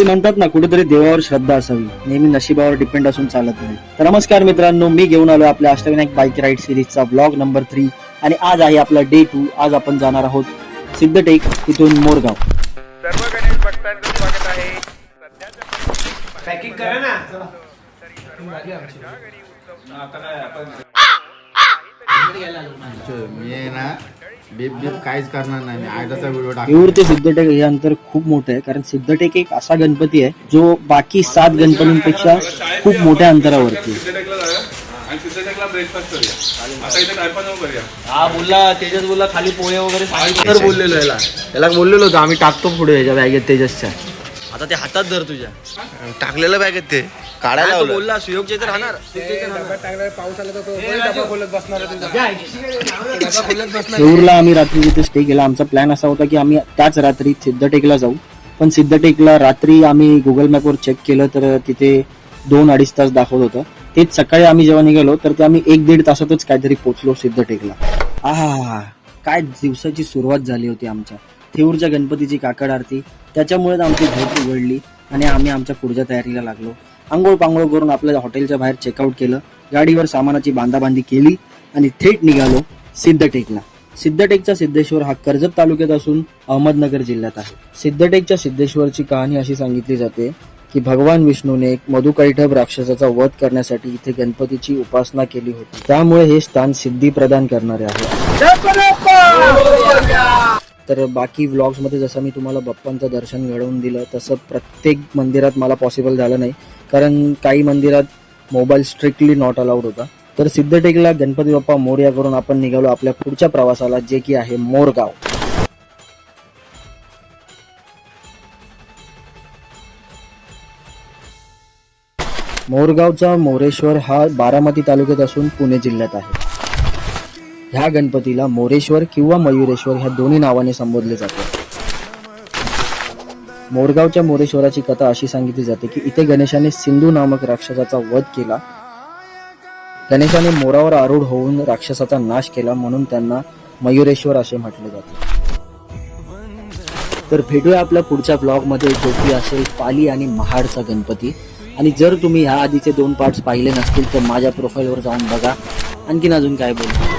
ते म्हणतात ना, कुठेतरी देवावर श्रद्धा असावी, नेहमी नशिबावर डिपेंड असून चालत नाही. तर नमस्कार मित्रांनो, मी घेऊन आलो आपल्या अष्टविनायक बाईक राईड सिरीजचा ब्लॉग नंबर 3 आणि आज आहे आपला डे 2. आज आपण जाणार आहोत सिद्धटेक तिथून मोरगाव. सर्व गणेश भक्तांचं स्वागत आहे. पॅकिंग करा ना. मी ना बीप बीप काहीच करणार नाही. मी आयदाचा व्हिडिओ येऊर ते सिद्धटेक हे अंतर खूप मोठं आहे, कारण सिद्धटेक एक असा गणपती आहे जो बाकी 7 गणपतींपेक्षा खूप मोठ्या अंतरावरती आहे. हा बोलला तेजस बोलला खाली पोहे वगैरे तर बोललेलो याला बोललेलो होतो आम्ही टाकतो पुढे याच्या बॅगेत तेजसच्या. आता ते हातात धर तुझ्या टाकलेलं बॅगेत ते काढायला तो बोलला सुयोगचे तर राहणार. येऊरला आम्ही रात्री जिथे स्टे केला. आमचा प्लॅन असा होता की आम्ही त्याच रात्री सिद्धटेकला जाऊ, पण सिद्धटेकला रात्री आम्ही गुगल मॅपवर चेक केलं तर तिथे 2-2.5 तास दाखवत होतं. तेच सकाळी आम्ही जेव्हा निघालो तर ते आम्ही 1-1.5 तासातच काहीतरी पोहोचलो सिद्धटेकला. काय दिवसाची सुरुवात झाली होती आमच्या. थेऊरच्या गणपतीची काकड आरती, त्याच्यामुळेच आमची झोप उघडली आणि आम्ही आमच्या पुढच्या तयारीला लागलो. आंघोळ पांघोळ करून आपल्या हॉटेलच्या बाहेर चेकआउट केलं, गाडीवर सामानाची बांधाबांधी केली आणि थेट निघालो सिद्धटेकला. सिद्धटेकचा सिद्धेश्वर हा कर्जत तालुक्यात असून अहमदनगर जिल्ह्यात आहे. सिद्धटेकच्या सिद्धेश्वरची कहाणी अशी सांगितली जाते की भगवान विष्णूने एक मधुकैटभ राक्षसाचा वध करण्यासाठी इथे गणपतीची उपासना केली होती. त्यामुळे हे स्थान सिद्धी प्रदान करणारे आहे. तर बाकी व्लॉग्स मध्ये जसं मी तुम्हाला बाप्पांचं दर्शन घडवून दिलं तसं प्रत्येक मंदिरात मला पॉसिबल झालं नाही, कारण काही मंदिरात मोबाईल स्ट्रिक्टली नॉट अलाउड होता. तर सिद्धटेकला गणपती बाप्पा मोरया करून आपण निघालो आपल्या पुढच्या प्रवासाला, जे की आहे मोरगाव. मोरगावचा मोरेश्वर हा बारामती तालुक्यात असून पुणे जिल्ह्यात आहे. ह्या गणपतीला मोरेश्वर किंवा मयुरेश्वर ह्या दोन्ही नावाने संबोधले जाते. मोरगावच्या मोरेश्वराची कथा अशी सांगितली जाते की इथे गणेशाने सिंधू नामक राक्षसाचा वध केला. गणेशाने मोरावर आरूढ होऊन राक्षसाचा नाश केला, म्हणून त्यांना मयुरेश्वर असे म्हटले जाते. तर भेटूया आपल्या पुढच्या ब्लॉग मध्ये, जो की असेल पाली आणि महाडचा गणपती. आणि जर तुम्ही ह्या आधीचे 2 पार्ट्स पाहिले नसतील तर माझ्या प्रोफाईलवर जाऊन बघा. आणखीन अजून काय बोलू.